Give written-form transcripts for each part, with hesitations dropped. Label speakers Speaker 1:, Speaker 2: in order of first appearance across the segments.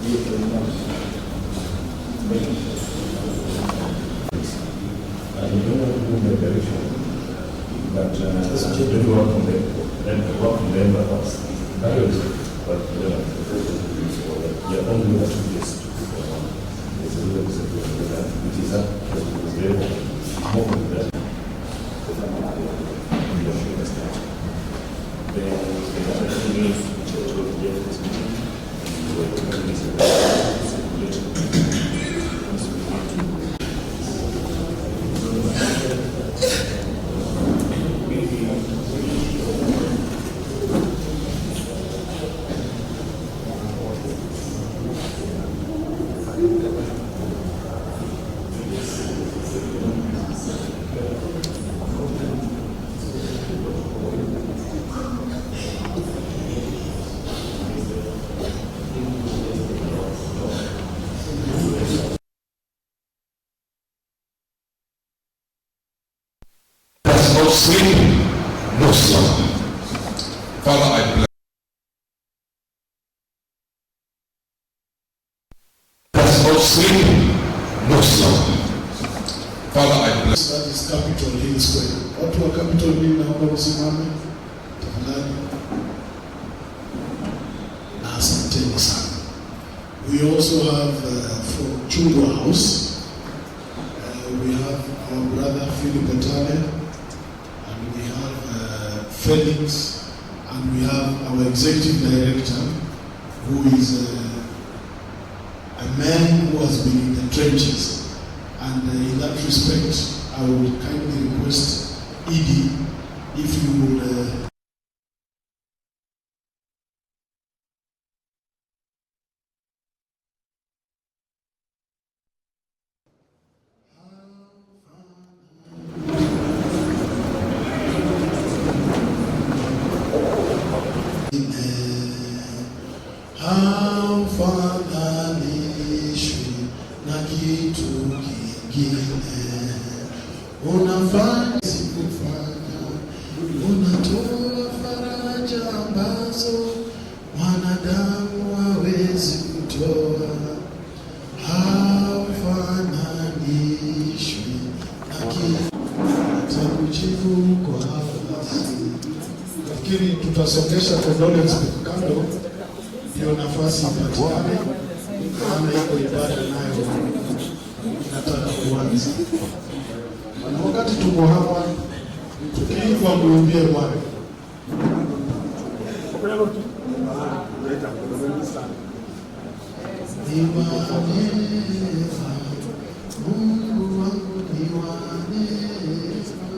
Speaker 1: You don't want to move the direction, but don't work on them. Then work on them, but you're only what you just it's a little bit that which is that was very more than that.
Speaker 2: No sleep, no slumber. Father, I bless. There's no sleep, no slumber. Father, I bless.
Speaker 3: That is Capitol Hill Square. Watu wa Capitol Hill naomba msimame tafadhali. Na asanteni sana. We also have from Chungwa House, we have our brother Philip Etale, and we have Felix, and we have our executive director, who is a man who has been in the trenches. And in that respect, I would kindly request Aide if you would hafananishwi na kitu kingine. Unafanya sikufanya, unatoa faraja ambazo wanadamu hawezi kutoa. Hafananishwi na kitu. Atakujibu kwa nafasi. Nafikiri tutasongesha condolence kando, ndio nafasi ipatikane, maana iko ibada nayo nataka kuanza. Na wakati tuko hapa, tukiimba mwimbie Bwana. Ni wa neema, Mungu wangu ni wa neema,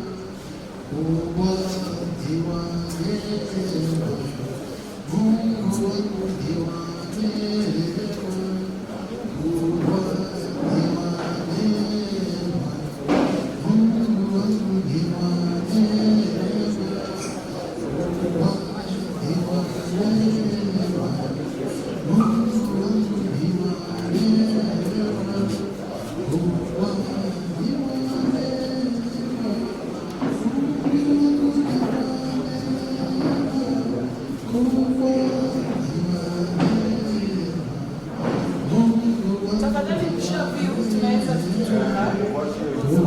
Speaker 3: kubwa ni wa neema, Mungu wangu ni wa neema, kubwa ni wa neema, Mungu wangu ni wa neema, kubwa ni wa neema, Mungu wangu ni wa neema, kubwa ni wa neema,
Speaker 4: Tafadhali mshauri tunaweza kutoka.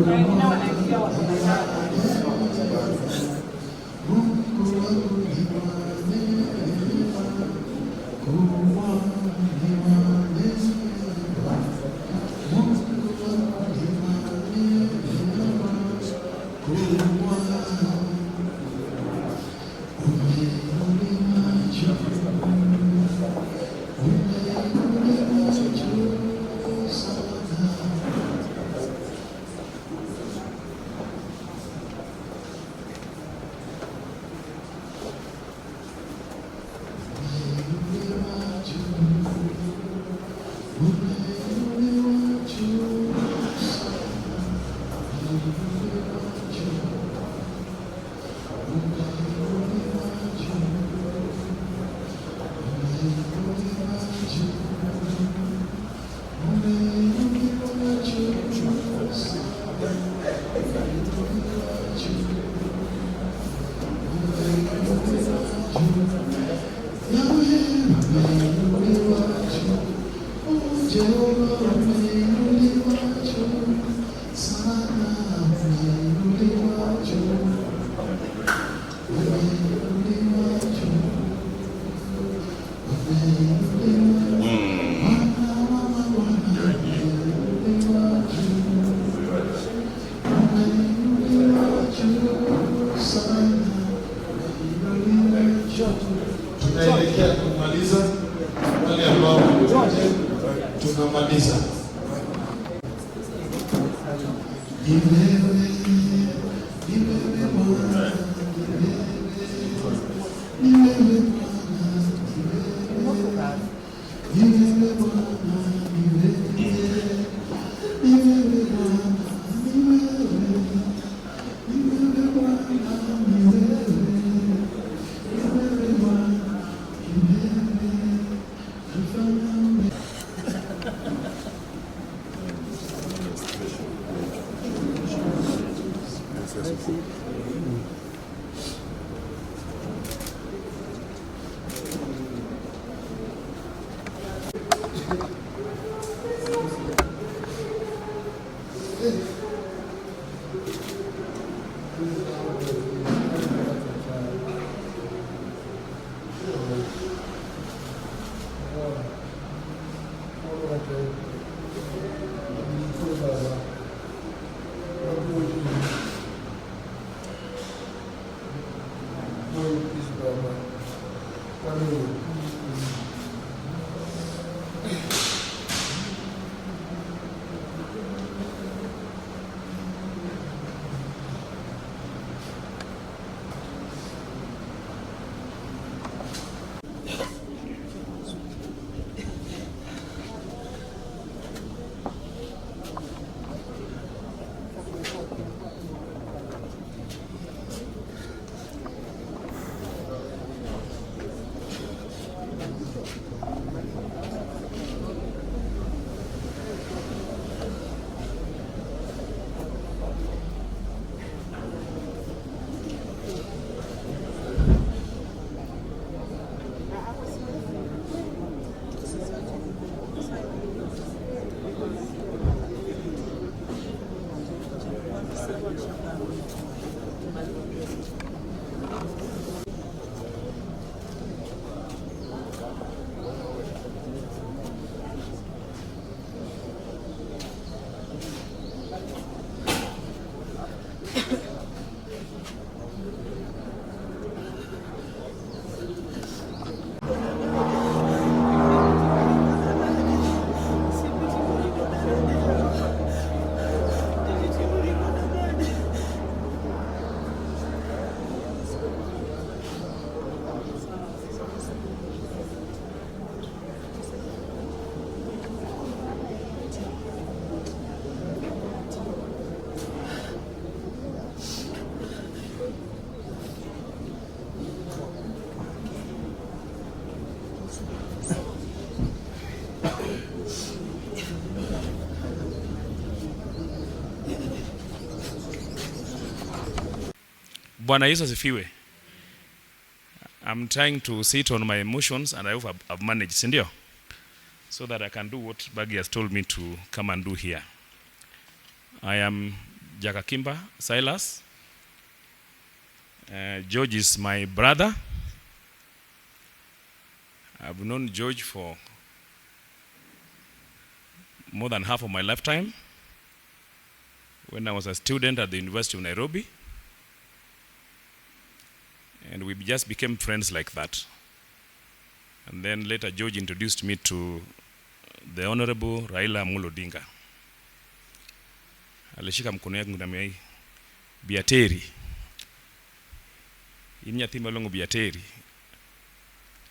Speaker 4: Wengine wanaingia wanataka.
Speaker 3: Tunaelekea kumaliza, wale ambao wote tunamaliza.
Speaker 5: Bwana Yesu asifiwe. I'm trying to sit on my emotions and I hope I've managed, sindio? So that I can do what Bagi has told me to come and do here. I am Jakakimba Silas. George is my brother. I've known George for more than half of my lifetime. When I was a student at the University of Nairobi. And we just became friends like that. And then later George introduced me to the Honorable Raila Amolo Odinga. Alishika mkono yangu na mimi biateri. Imnyathi malongo biateri.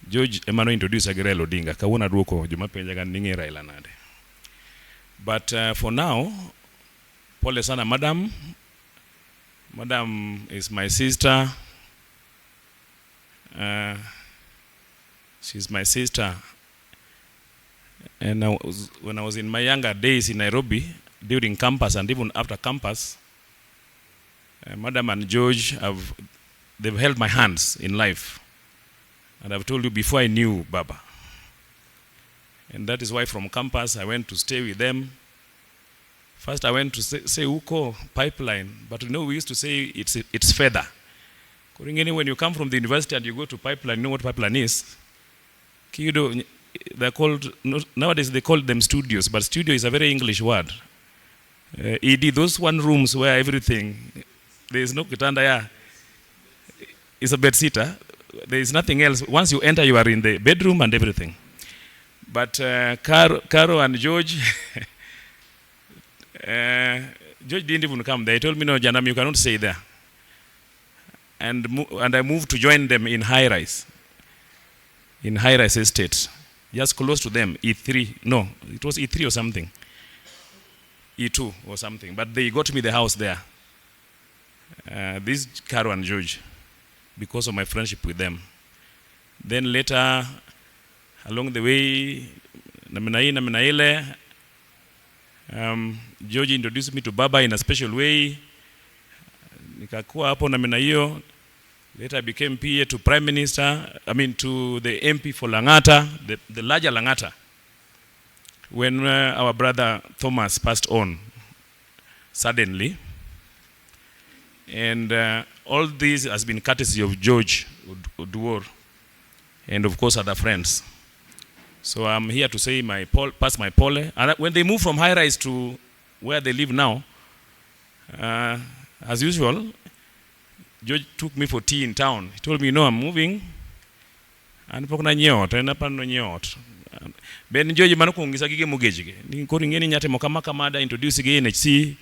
Speaker 5: George Emmanuel introduced Raila Odinga. Kawona duoko jumapenja ga ninge Raila nade. But for now, pole sana madam. Madam is my sister. She's my sister, and when I was in my younger days in Nairobi, during campus and even after campus, Madam and George they've held my hands in life, and I've told you before I knew Baba. And that is why from campus I went to stay with them. First I went to say Uko pipeline, but you know we used to say it's feather. When you come from the university and you go to pipeline, you know what pipeline is? They're called, nowadays they call them studios, but studio is a very English word. Aide, those one rooms where everything, there is no kitanda, it's a bed sitter. There is nothing else. Once you enter, you are in the bedroom and everything. But Caro and George, George didn't even come there. He told me, no, Janam, you cannot stay there. And I moved to join them in High-Rise. In High-Rise Estate. Just close to them, E3. No, it was E3 or something. E2 or something. But they got me the house there. This Caro and George, because of my friendship with them. Then later, along the way, George introduced me to Baba in a special way. Nikakuwa hapo namna hiyo. Later I became PA to Prime Minister, to the MP for Langata, the larger Langata. When our brother Thomas passed on suddenly. And all this has been courtesy of George Oduor and of course other friends. So I'm here to say pass my pole. And when they moved from High-Rise to where they live now, as usual, George took me for tea in town. He told me, I'm moving. And pokona nyot, and apano nyot. Ben George manuko ngisagige mugejige. Ni kori ngeni nyate mokamaka mada introduce again NHC.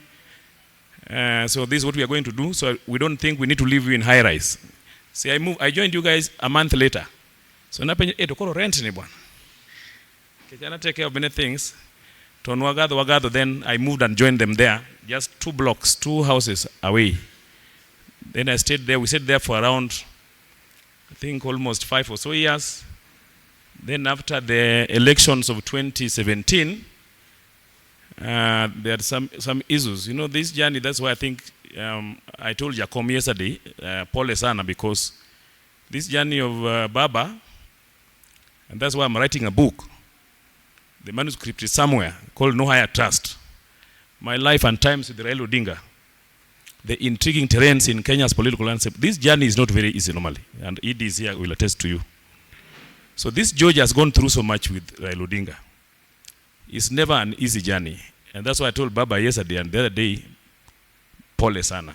Speaker 5: So this is what we are going to do. So we don't think we need to leave you in High-Rise. See, I joined you guys a month later. So napenye tokoro rent ni bwana. Kijana take care of many things. Wagado, then I moved and joined them there. Just 2 blocks, 2 houses away. Then I stayed there. We stayed there for around, I think, almost 5 or so years. Then after the elections of 2017, there are some issues. This journey, that's why I think I told Jacob yesterday, Pole Sana, because this journey of Baba, and that's why I'm writing a book. The manuscript is somewhere called No Higher Trust. My Life and Times with Raila Odinga. The intriguing terrains in Kenya's political landscape. This journey is not very easy normally, and Aide is here, will attest to you. So this George has gone through so much with Raila Odinga. It's never an easy journey. And that's why I told Baba yesterday and the other day, Pole Sana.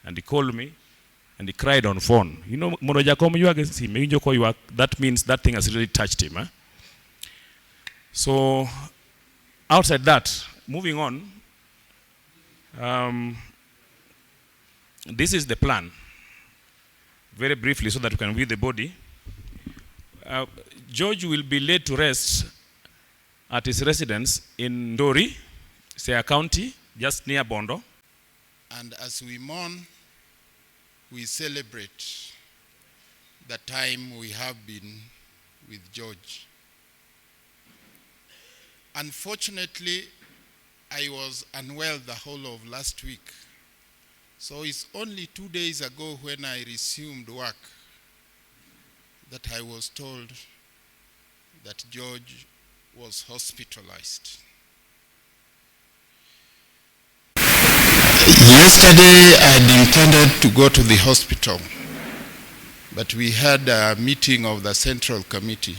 Speaker 5: And he called me and he cried on phone. That means that thing has really touched him. Huh? So outside that, moving on, this is the plan. Very briefly so that we can view the body. George will be laid to rest at his residence in Ndori, Siaya County, just near Bondo.
Speaker 6: And as we mourn, we celebrate the time we have been with George. Unfortunately, I was unwell the whole of last week. So it's only 2 days ago when I resumed work that I was told that George was hospitalized. Yesterday, I intended to go to the hospital, but we had a meeting of the Central Committee.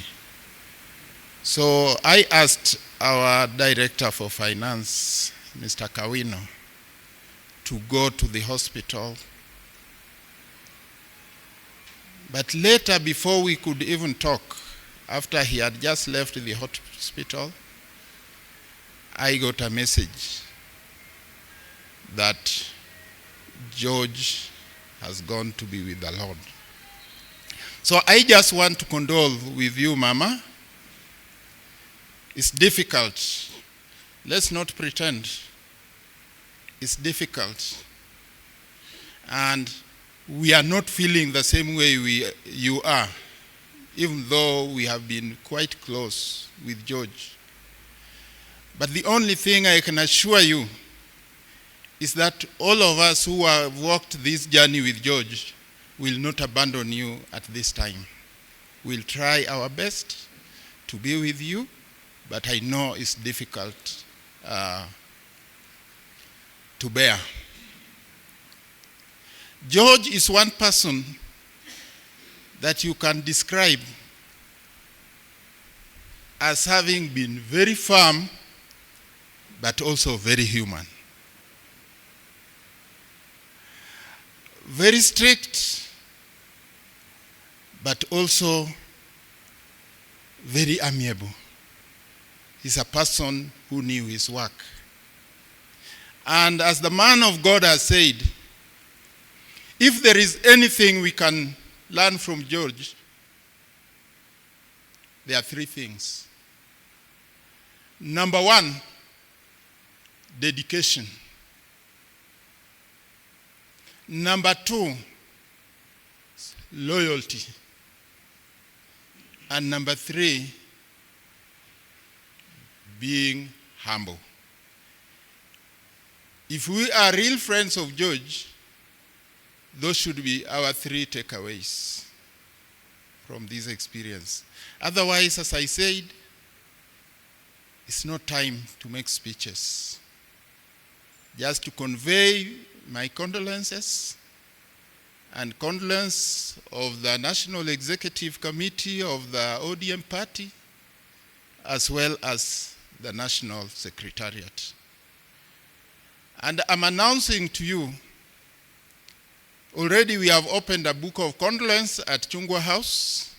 Speaker 6: So I asked our Director for Finance, Mr. Kawino, to go to the hospital. But later, before we could even talk, after he had just left the hospital, I got a message that George has gone to be with the Lord. So I just want to condole with you, Mama. It's difficult. Let's not pretend. It's difficult. And we are not feeling the same way you are, even though we have been quite close with George. But the only thing I can assure you is that all of us who have walked this journey with George will not abandon you at this time. We'll try our best to be with you but I know it's difficult to bear. George is one person that you can describe as having been very firm, but also very human. Very strict, but also very amiable. He's a person who knew his work. And as the man of God has said, if there is anything we can learn from George, there are three things. Number one, dedication. Number two, loyalty. And number three, being humble. If we are real friends of George, those should be our three takeaways from this experience. Otherwise, as I said, it's not time to make speeches. Just to convey my condolences and condolence of the National Executive Committee of the ODM Party, as well as the National Secretariat. And I'm announcing to you, already we have opened a book of condolence at Chungwa House,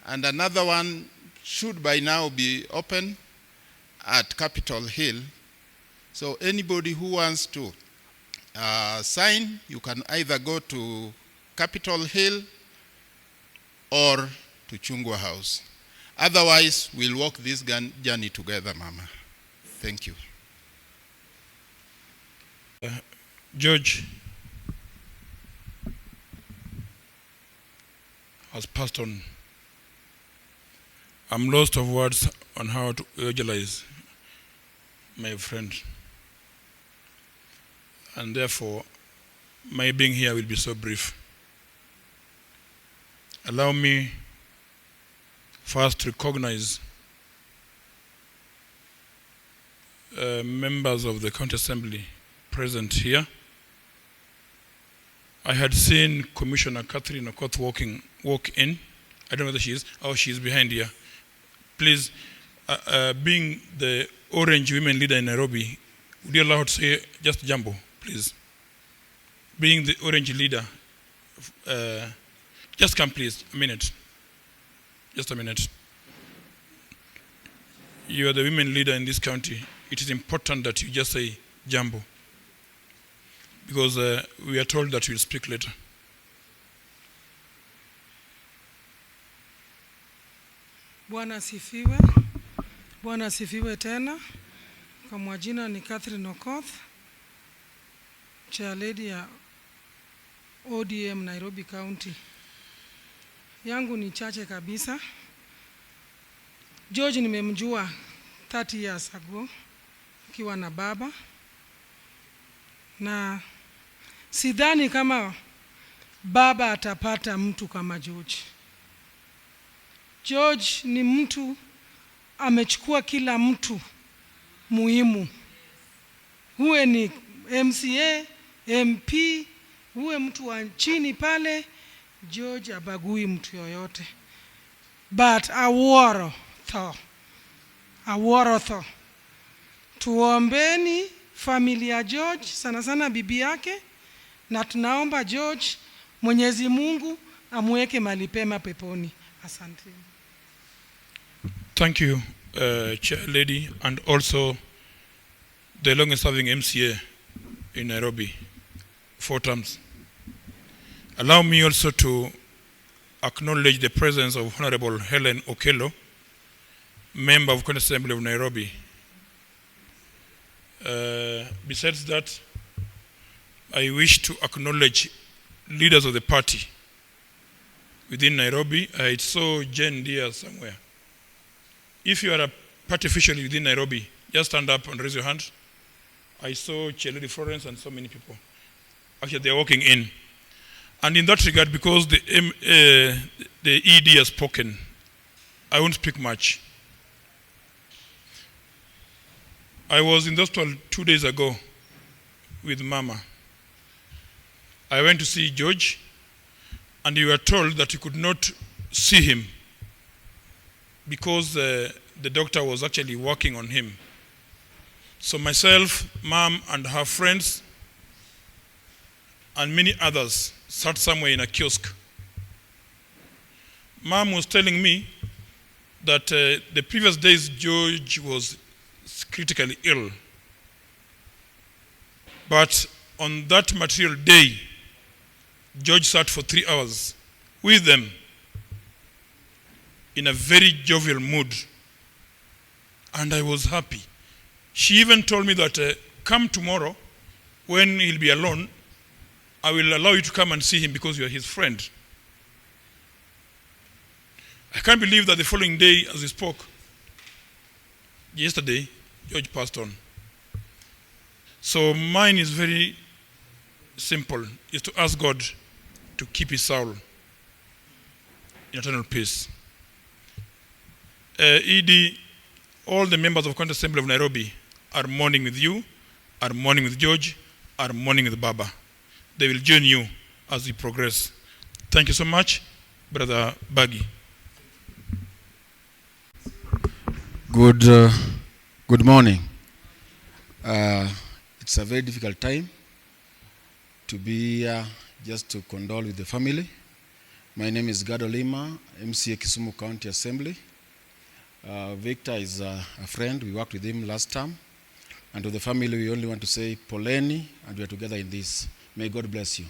Speaker 6: and another one should by now be open at Capitol Hill. So anybody who wants to sign, you can either go to Capitol Hill or to Chungwa House. Otherwise, we'll walk this journey together, Mama. Thank you.
Speaker 7: George has passed on. I'm lost of words on how to eulogize my friend. And therefore, my being here will be so brief. Allow me first to recognize members of the County Assembly present here. I had seen Commissioner Catherine Okoth walk in. I don't know whether she is. Oh, she is behind here. Please, being the Orange Women leader in Nairobi, would you allow her to say just Jambo, please? Being the Orange leader, just come please, a minute. Just a minute. You are the women leader in this county. It is important that you just say Jambo, because we are told that you'll speak later.
Speaker 8: Bwana asifiwe. Bwana asifiwe tena. Kwa majina ni Catherine Okoth, chair lady ya ODM Nairobi County. Yangu ni chache kabisa. George nimemjua 30 years ago kiwa na baba, na sidhani kama baba atapata mtu kama George. George ni mtu amechukua kila mtu muhimu. Huwe ni MCA, MP, huwe mtu wa chini pale, George abagui mtu yoyote. But Oduor tho. Tuombeni familia George, sana sana bibi yake, na tunaomba George Mwenyezi Mungu amweke mahali pema peponi. Asante.
Speaker 7: Thank you, Chair Lady, and also the longest-serving MCA in Nairobi, 4 terms. Allow me also to acknowledge the presence of Honorable Helen Okello, member of County Assembly of Nairobi. Besides that, I wish to acknowledge leaders of the party within Nairobi. I saw Jen Diaz somewhere. If you are a party official within Nairobi, just stand up and raise your hand. I saw Chair Lady Florence and so many people. Actually, they are walking in. And in that regard, because the Aide has spoken, I won't speak much. I was in the hospital 2 days ago with Mama. I went to see George, and you were told that you could not see him because the doctor was actually working on him. So myself, Mom, and her friends, and many others sat somewhere in a kiosk. Mom was telling me that the previous days George was critically ill. But on that material day, George sat for 3 hours with them in a very jovial mood. And I was happy. She even told me that come tomorrow, when he'll be alone, I will allow you to come and see him because you are his friend. I can't believe that the following day, as we spoke, yesterday, George passed on. So mine is very simple, is to ask God to keep his soul in eternal peace. Aide, all the members of County Assembly of Nairobi are mourning with you, are mourning with George, are mourning with Baba. They will join you as we progress. Thank you so much, Brother Baggy.
Speaker 9: Good morning. It's a very difficult time to be here just to condole with the family. My name is Gado Lima, MCA Kisumu County Assembly. Victor is a friend. We worked with him last term. And to the family, we only want to say poleni, and we are together in this. May God bless you.